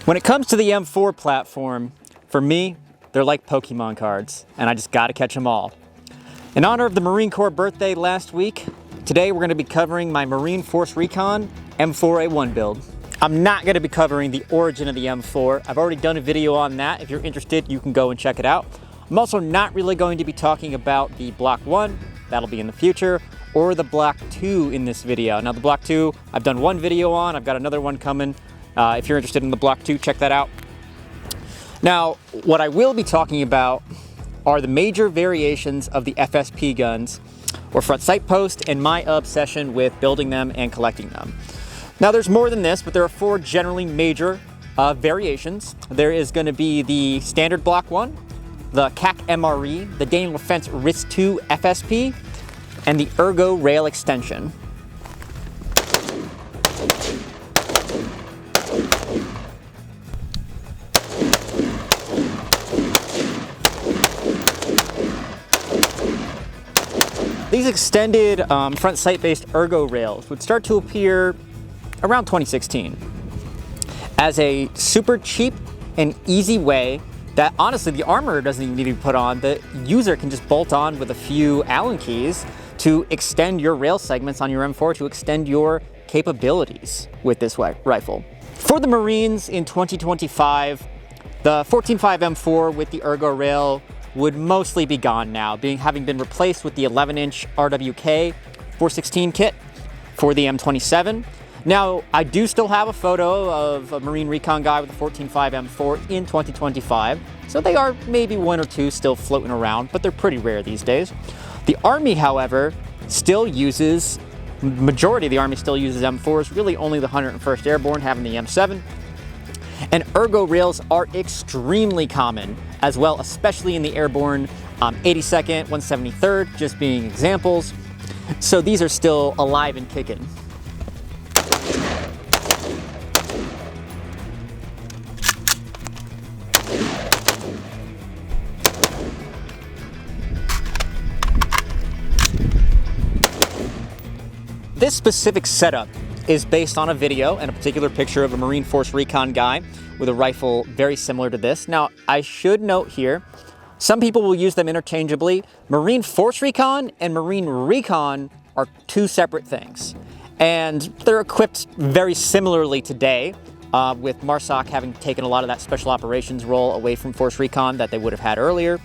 When it comes to the M4 platform, for me, they're like Pokemon cards, and I just gotta catch them all. In honor of the Marine Corps birthday last week, today we're gonna be covering my Marine Force Recon M4a1 build. I'm not gonna be covering the origin of the M4. I've already done a video on that. If you're interested, you can go and check it out. I'm also not really going to be talking about the Block 1, that'll be in the future, or the Block 2 in this video. Now the Block 2, I've done one video on, I've got another one coming. If you're interested in the Block 2, check that out. Now, what I will be talking about are the major variations of the FSP guns, or front sight post, and my obsession with building them and collecting them. Now there's more than this, but there are four generally major variations. There is going to be the standard Block 1, the CAC MRE, the Daniel Defense RIS 2 FSP, and the Ergo rail extension. These extended front sight-based Ergo rails would start to appear around 2016 as a super cheap and easy way that honestly the armor doesn't even need to be put on. The user can just bolt on with a few Allen keys to extend your rail segments on your M4, to extend your capabilities with this rifle. For the Marines in 2025, the 14.5 M4 with the Ergo rail would mostly be gone now, having been replaced with the 11-inch RWK 416 kit for the M27. Now, I do still have a photo of a Marine Recon guy with a 14.5 M4 in 2025, so they are maybe one or two still floating around, but they're pretty rare these days. The Army, however, still uses, majority of the Army still uses M4s, really only the 101st Airborne having the M7. And Ergo rails are extremely common as well, especially in the airborne 82nd, 173rd, just being examples. So these are still alive and kicking. This specific setup is based on a video and a particular picture of a Marine Force Recon guy with a rifle very similar to this. Now, I should note here, some people will use them interchangeably. Marine Force Recon and Marine Recon are two separate things. And they're equipped very similarly today, with MARSOC having taken a lot of that special operations role away from Force Recon that they would have had earlier.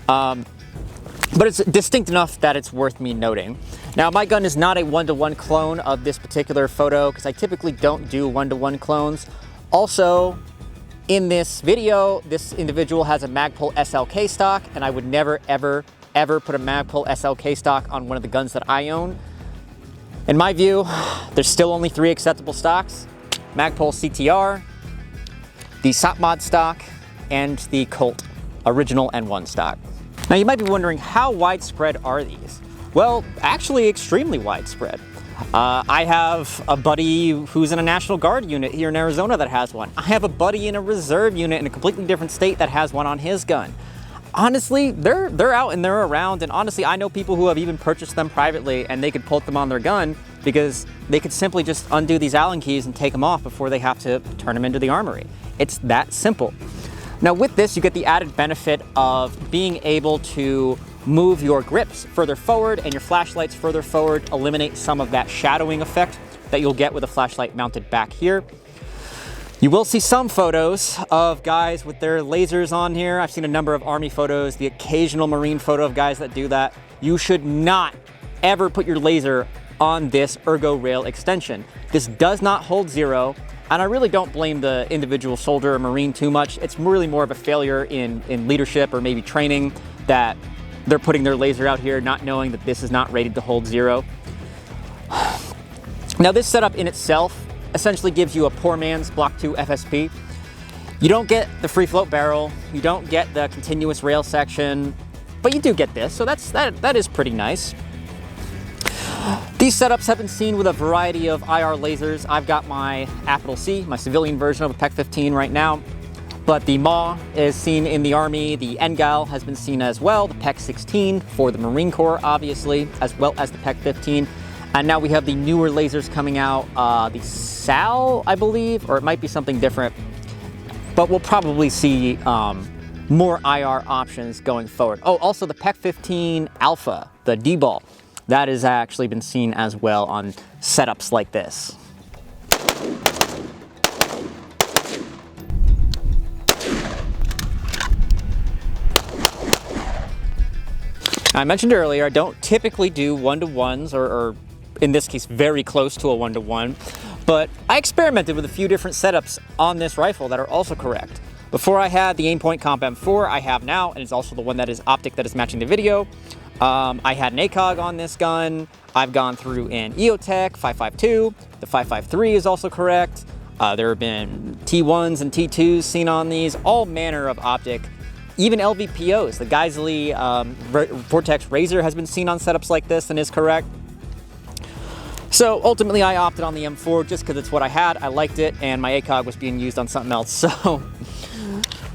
But it's distinct enough that it's worth me noting. Now, my gun is not a one-to-one clone of this particular photo because I typically don't do one-to-one clones. Also, in this video, this individual has a Magpul SLK stock, and I would never, ever, ever put a Magpul SLK stock on one of the guns that I own. In my view, there's still only three acceptable stocks: Magpul CTR, the SOPMOD stock, and the Colt original N1 stock. Now, you might be wondering, how widespread are these? Well, actually extremely widespread. I have a buddy who's in a National Guard unit here in Arizona that has one. I have a buddy in a reserve unit in a completely different state that has one on his gun. Honestly, they're out and they're around, and honestly, I know people who have even purchased them privately and they could put them on their gun because they could simply just undo these Allen keys and take them off before they have to turn them into the armory. It's that simple. Now with this, you get the added benefit of being able to move your grips further forward and your flashlights further forward, eliminate some of that shadowing effect that you'll get with a flashlight mounted back here. You will see some photos of guys with their lasers on here. I've seen a number of Army photos, the occasional Marine photo of guys that do that. You should not ever put your laser on this Ergo rail extension. This does not hold zero. And I really don't blame the individual soldier or Marine too much. It's really more of a failure in leadership or maybe training that they're putting their laser out here not knowing that this is not rated to hold zero. Now this setup in itself essentially gives you a poor man's Block 2 FSP. You don't get the free float barrel, you don't get the continuous rail section, but you do get this, so that is pretty nice. These setups have been seen with a variety of IR lasers. I've got my Apital C, my civilian version of a PEC-15 right now, but the MAW is seen in the Army, the NGAL has been seen as well, the PEC-16 for the Marine Corps, obviously, as well as the PEC-15. And now we have the newer lasers coming out, the SAL, I believe, or it might be something different. but we'll probably see more IR options going forward. Oh, also the PEC 15 Alpha, the D-ball, that has actually been seen as well on setups like this. I mentioned earlier, I don't typically do one-to-ones, or in this case, very close to a one-to-one, but I experimented with a few different setups on this rifle that are also correct. Before I had the Aimpoint Comp M4, I have now, and it's also the one that is optic that is matching the video. I had an ACOG on this gun. I've gone through an EOTech 5.52. The 5.53 is also correct. There have been T1s and T2s seen on these, all manner of optic. Even LVPOs, the Geisley Vortex Razor has been seen on setups like this and is correct. So ultimately I opted on the M4 just because it's what I had, I liked it, and my ACOG was being used on something else. So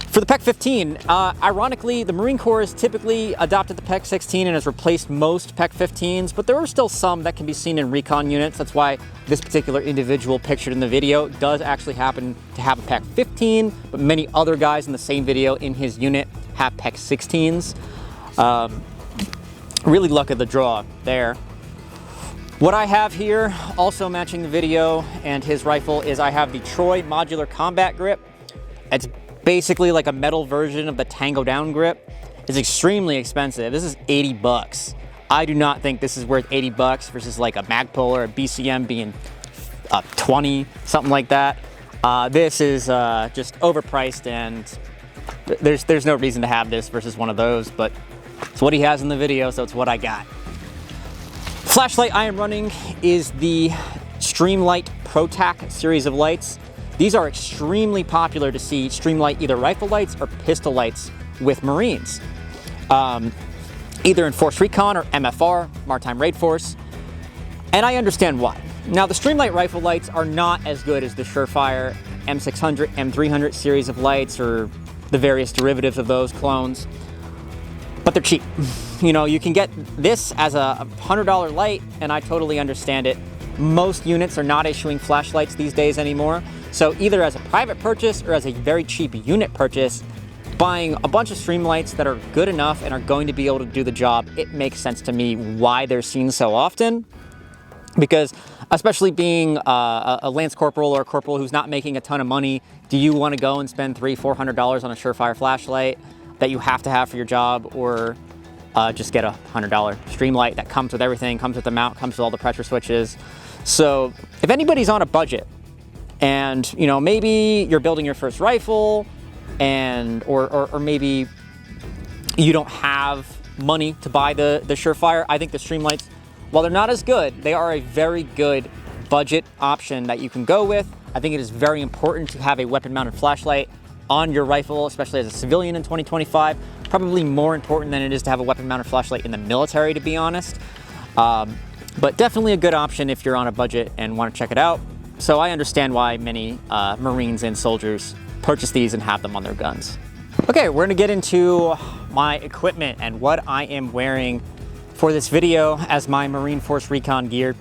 for the PEC 15, ironically, the Marine Corps has typically adopted the PEC 16 and has replaced most PEC 15s, but there are still some that can be seen in recon units. That's why this particular individual pictured in the video does actually happen to have a PEC 15, but many other guys in the same video in his unit have PEC 16s. Really luck of the draw there. What I have here, also matching the video and his rifle, is I have the Troy Modular Combat Grip. It's basically like a metal version of the Tango Down grip. It's extremely expensive. This is 80 bucks. I do not think this is worth 80 bucks versus like a Magpul or a BCM being 20, something like that. This is just overpriced, and there's no reason to have this versus one of those, but it's what he has in the video, so it's what I got. Flashlight I am running is the Streamlight ProTac series of lights. These are extremely popular to see Streamlight either rifle lights or pistol lights with Marines, either in Force Recon or MFR, Maritime Raid Force, and I understand why. Now, the Streamlight rifle lights are not as good as the Surefire M600, M300 series of lights or the various derivatives of those clones, but they're cheap. You know, you can get this as a $100 light, and I totally understand it. Most units are not issuing flashlights these days anymore, so either as a private purchase or as a very cheap unit purchase, buying a bunch of Streamlights that are good enough and are going to be able to do the job, it makes sense to me why they're seen so often. Because especially being a Lance Corporal or a Corporal who's not making a ton of money, do you want to go and spend $300-400 on a Surefire flashlight that you have to have for your job, or just get a $100 Streamlight that comes with everything, comes with the mount, comes with all the pressure switches? So if anybody's on a budget and, you know, maybe you're building your first rifle, and or maybe you don't have money to buy the Surefire, I think the Streamlights, while they're not as good, they are a very good budget option that you can go with. I think it is very important to have a weapon-mounted flashlight on your rifle, especially as a civilian in 2025. Probably more important than it is to have a weapon-mounted flashlight in the military, to be honest. But definitely a good option if you're on a budget and want to check it out. So I understand why many Marines and soldiers purchase these and have them on their guns. Okay, we're gonna get into my equipment and what I am wearing for this video as my Marine Force Recon gear.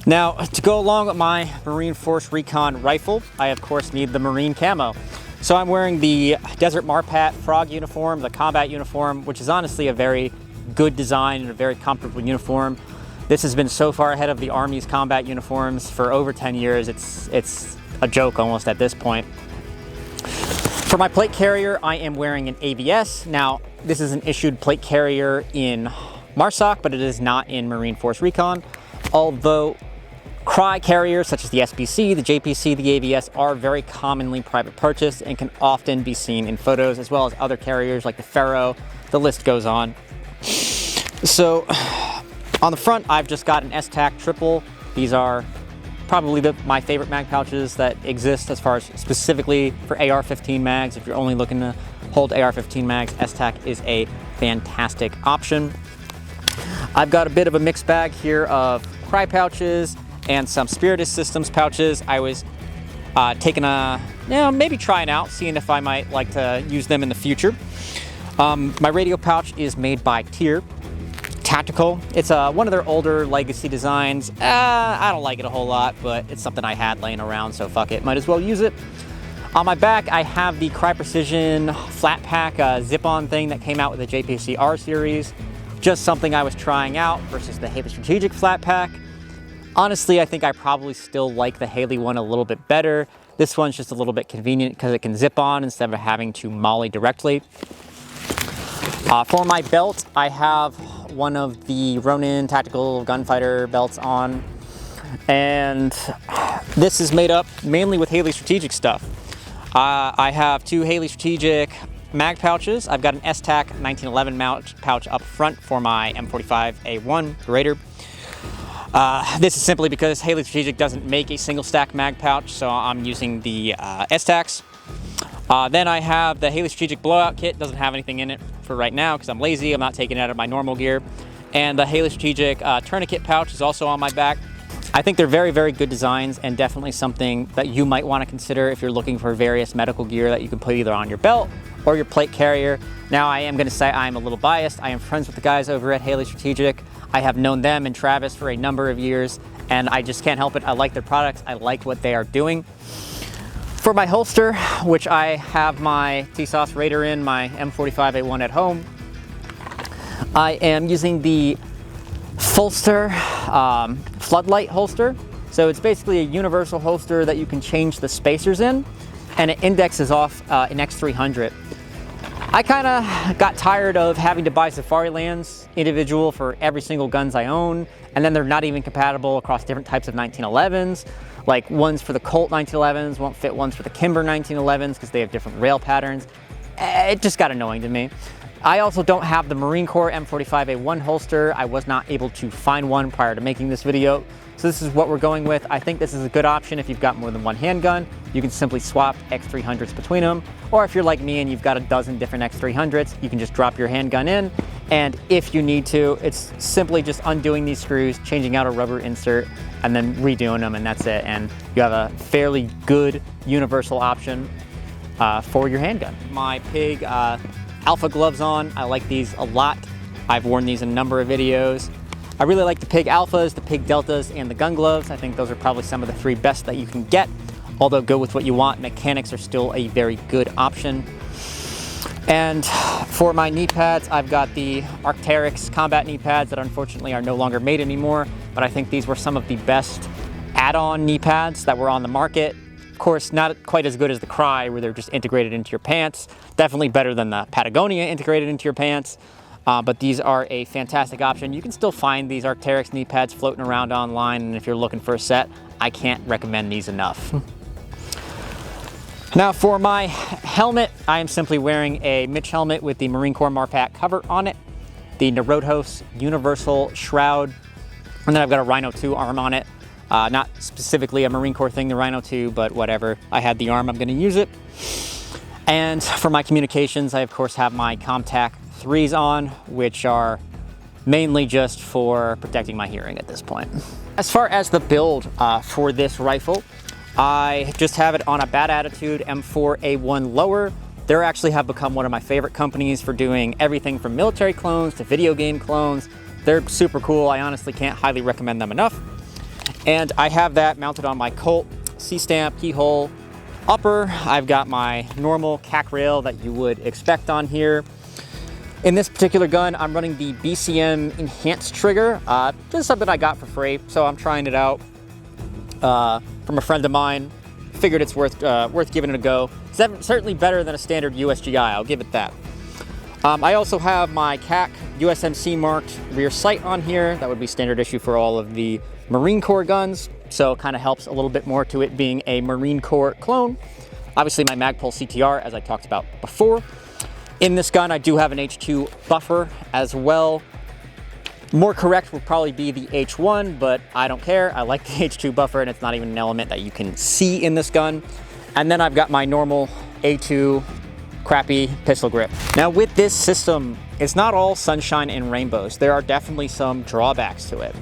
Now, to go along with my Marine Force Recon rifle, I of course need the Marine camo. So I'm wearing the Desert Marpat Frog uniform, the combat uniform, which is honestly a very good design and a very comfortable uniform. This has been so far ahead of the Army's combat uniforms for over 10 years, it's a joke almost at this point. For my plate carrier, I am wearing an AVS. Now, this is an issued plate carrier in MARSOC, but it is not in Marine Force Recon. Although CRY carriers such as the SBC, the JPC, the AVS are very commonly private purchased and can often be seen in photos, as well as other carriers like the Ferro. The list goes on. So on the front, I've just got an STAC triple. These are probably my favorite mag pouches that exist as far as specifically for AR-15 mags. If you're only looking to hold AR-15 mags, STAC is a fantastic option. I've got a bit of a mixed bag here of CRY pouches and some Spiritus Systems pouches. I was maybe trying out, seeing if I might like to use them in the future. My radio pouch is made by Tier Tactical. It's one of their older legacy designs. I don't like it a whole lot, but it's something I had laying around, so fuck it, might as well use it. On my back, I have the Cry Precision flat pack zip-on thing that came out with the JPC R series. Just something I was trying out versus the Haley Strategic flat pack. Honestly, I think I probably still like the Haley one a little bit better. This one's just a little bit convenient because it can zip on instead of having to molly directly. For my belt, I have one of the Ronin Tactical Gunfighter belts on. And this is made up mainly with Haley Strategic stuff. I have 2 Haley Strategic mag pouches. I've got an S-Tac 1911 pouch up front for my M4a1 Raider. This is simply because Haley Strategic doesn't make a single stack mag pouch, so I'm using the S-Tacs. Then I have the Haley Strategic blowout kit. Doesn't have anything in it for right now because I'm lazy. I'm not taking it out of my normal gear. And the Haley Strategic tourniquet pouch is also on my back. I think they're very, very good designs and definitely something that you might want to consider if you're looking for various medical gear that you can put either on your belt or your plate carrier. Now, I am going to say I'm a little biased. I am friends with the guys over at Haley Strategic. I have known them and Travis for a number of years, and I just can't help it. I like their products. I like what they are doing. For my holster, which I have my TSOS Raider in, my M4a1 at home, I am using the Folster floodlight holster. So it's basically a universal holster that you can change the spacers in, and it indexes off an X300. I kind of got tired of having to buy Safari Lands individual for every single guns I own, and then they're not even compatible across different types of 1911s. Like ones for the Colt 1911s won't fit ones for the Kimber 1911s because they have different rail patterns. It just got annoying to me. I also don't have the Marine Corps M4a1 holster. I was not able to find one prior to making this video. So this is what we're going with. I think this is a good option if you've got more than one handgun. You can simply swap X300s between them. Or if you're like me and you've got a dozen different X300s, you can just drop your handgun in. And if you need to, it's simply just undoing these screws, changing out a rubber insert, and then redoing them, and that's it. And you have a fairly good universal option for your handgun. My Pig Alpha gloves on. I like these a lot. I've worn these in a number of videos. I really like the Pig Alphas, the Pig Deltas, and the gun gloves. I think those are probably some of the 3 best that you can get. Although go with what you want, mechanics are still a very good option. And for my knee pads, I've got the Arc'teryx combat knee pads that unfortunately are no longer made anymore, but I think these were some of the best add-on knee pads that were on the market. Of course, not quite as good as the Cry, where they're just integrated into your pants. Definitely better than the Patagonia integrated into your pants. But these are a fantastic option. You can still find these Arc'teryx knee pads floating around online, and if you're looking for a set, I can't recommend these enough. Now for my helmet, I am simply wearing a Mitch helmet with the Marine Corps Marpat cover on it, the Narodos Universal Shroud, and then I've got a Rhino 2 arm on it. Not specifically a Marine Corps thing, the Rhino 2, but whatever. I had the arm, I'm gonna use it. And for my communications, I of course have my ComTac 3s on, which are mainly just for protecting my hearing at this point. As far as the build for this rifle, I just have it on a Bad Attitude M4a1 lower. They actually have become one of my favorite companies for doing everything from military clones to video game clones. They're super cool. I honestly can't highly recommend them enough. And I have that mounted on my Colt C-stamp keyhole upper. I've got my normal CAC rail that you would expect on here. In this particular gun, I'm running the BCM Enhanced trigger. Just something I got for free, so I'm trying it out from a friend of mine. Figured it's worth giving it a go. It's certainly better than a standard USGI, I'll give it that. I also have my CAC USMC marked rear sight on here. That would be standard issue for all of the Marine Corps guns, so it kind of helps a little bit more to it being a Marine Corps clone. Obviously my Magpul CTR, as I talked about before. In this gun, I do have an H2 buffer as well. More correct would probably be the H1, but I don't care. I like the H2 buffer, and it's not even an element that you can see in this gun. And then I've got my normal A2 crappy pistol grip. Now with this system, it's not all sunshine and rainbows. There are definitely some drawbacks to it.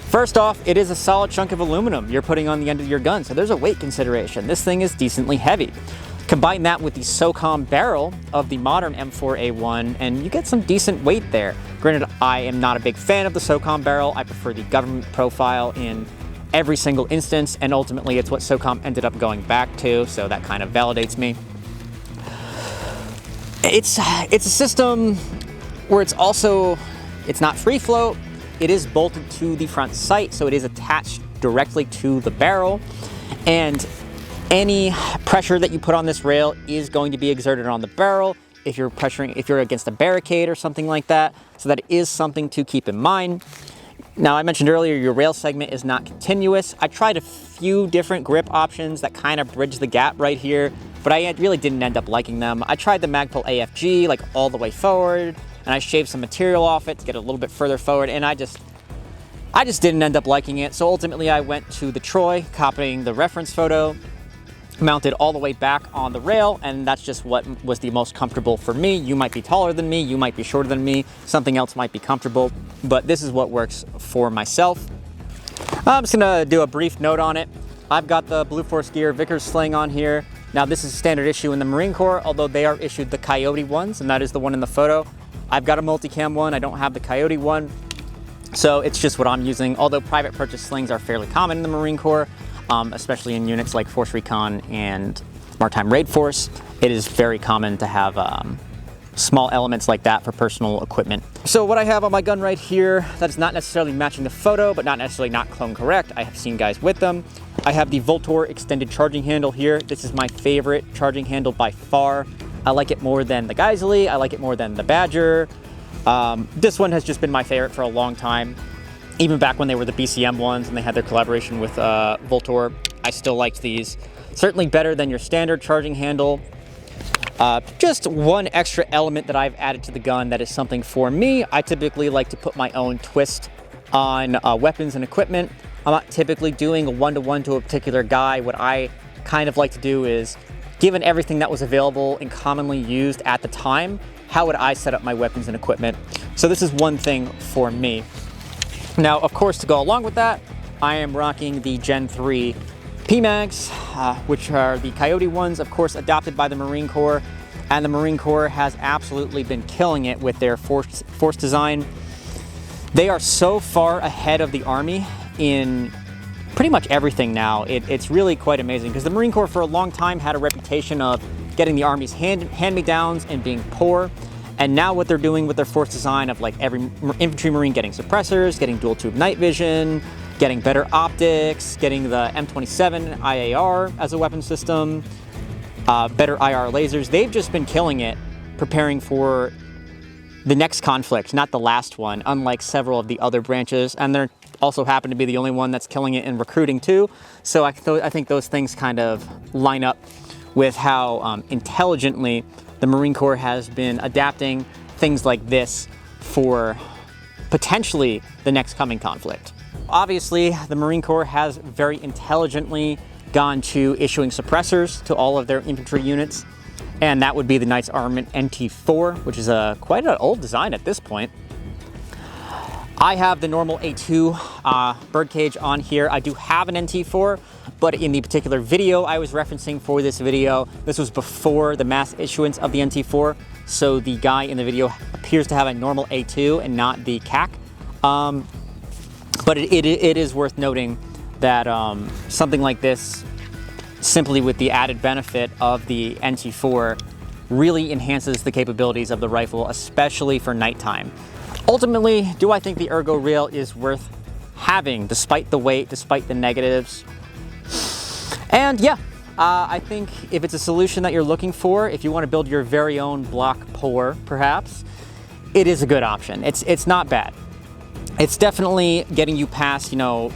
First off, it is a solid chunk of aluminum you're putting on the end of your gun, so there's a weight consideration. This thing is decently heavy. Combine that with the SOCOM barrel of the modern M4a1, and you get some decent weight there. Granted, I am not a big fan of the SOCOM barrel. I prefer the government profile in every single instance, and ultimately it's what SOCOM ended up going back to, so that kind of validates me. It's a system where it's not free float, it is bolted to the front sight, so it is attached directly to the barrel, and any pressure that you put on this rail is going to be exerted on the barrel if you're against a barricade or something like that, so that is something to keep in mind. Now, I mentioned earlier your rail segment is not continuous. I tried a few different grip options that kind of bridge the gap right here, but I really didn't end up liking them. I tried the Magpul AFG like all the way forward, and I shaved some material off it to get a little bit further forward, and I just didn't end up liking it. So ultimately I went to the Troy, copying the reference photo, mounted all the way back on the rail, and that's just what was the most comfortable for me. You might be taller than me, you might be shorter than me, something else might be comfortable, but this is what works for myself. I'm just gonna do a brief note on it. I've got the Blue Force Gear Vickers sling on here. Now this is a standard issue in the Marine Corps, although they are issued the Coyote ones, and that is the one in the photo. I've got a multicam one, I don't have the Coyote one, so it's just what I'm using. Although private purchase slings are fairly common in the Marine Corps, especially in units like Force Recon and Maritime Raid Force, it is very common to have small elements like that for personal equipment. So what I have on my gun right here, that is not necessarily matching the photo, but not necessarily not clone correct. I have seen guys with them. I have the Voltor extended charging handle here. This is my favorite charging handle by far. I like it more than the Geissele, I like it more than the Badger. This one has just been my favorite for a long time. Even back when they were the BCM ones and they had their collaboration with Voltor, I still liked these. Certainly better than your standard charging handle. Just one extra element that I've added to the gun that is something for me. I typically like to put my own twist on weapons and equipment. I'm not typically doing a one-to-one to a particular guy. What I kind of like to do is, given everything that was available and commonly used at the time, how would I set up my weapons and equipment? So this is one thing for me. Now, of course, to go along with that, I am rocking the Gen 3 PMags, which are the Coyote ones, of course, adopted by the Marine Corps. And the Marine Corps has absolutely been killing it with their force design. They are so far ahead of the Army in pretty much everything now. It's really quite amazing, because the Marine Corps for a long time had a reputation of getting the Army's hand-me-downs and being poor. And now what they're doing with their force design of like every infantry Marine getting suppressors, getting dual tube night vision, getting better optics, getting the M27 IAR as a weapon system, better IR lasers. They've just been killing it, preparing for the next conflict, not the last one, unlike several of the other branches. And they're also happen to be the only one that's killing it in recruiting too. So I think those things kind of line up with how intelligently the Marine Corps has been adapting things like this for potentially the next coming conflict. Obviously, the Marine Corps has very intelligently gone to issuing suppressors to all of their infantry units, and that would be the Knights Armament NT4, which is quite an old design at this point. I have the normal A2 birdcage on here. I do have an NT4, but in the particular video I was referencing for this video, this was before the mass issuance of the NT4, so the guy in the video appears to have a normal A2 and not the CAC. But it is worth noting that something like this, simply with the added benefit of the NT4, really enhances the capabilities of the rifle, especially for nighttime. Ultimately, do I think the Ergo rail is worth having, despite the weight, despite the negatives? And yeah, I think if it's a solution that you're looking for, if you want to build your very own block pour, perhaps, it is a good option. It's not bad. It's definitely getting you past, you know,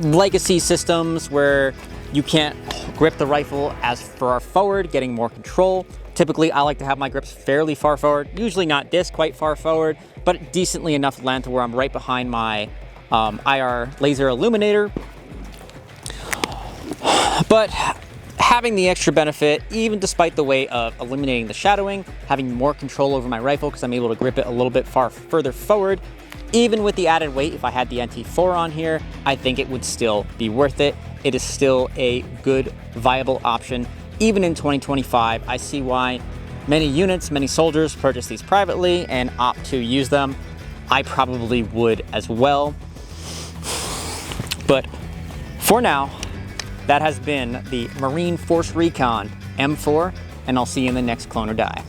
legacy systems where you can't grip the rifle as far forward, getting more control. Typically, I like to have my grips fairly far forward, usually not this quite far forward, but decently enough length where I'm right behind my IR laser illuminator. But having the extra benefit, even despite the weight of eliminating the shadowing, having more control over my rifle because I'm able to grip it a little bit further forward, even with the added weight, if I had the NT4 on here, I think it would still be worth it. It is still a good, viable option. Even in 2025, I see why many units, many soldiers purchase these privately and opt to use them. I probably would as well. But For now, that has been the Marine Force Recon M4, and I'll see you in the next Clone or Die.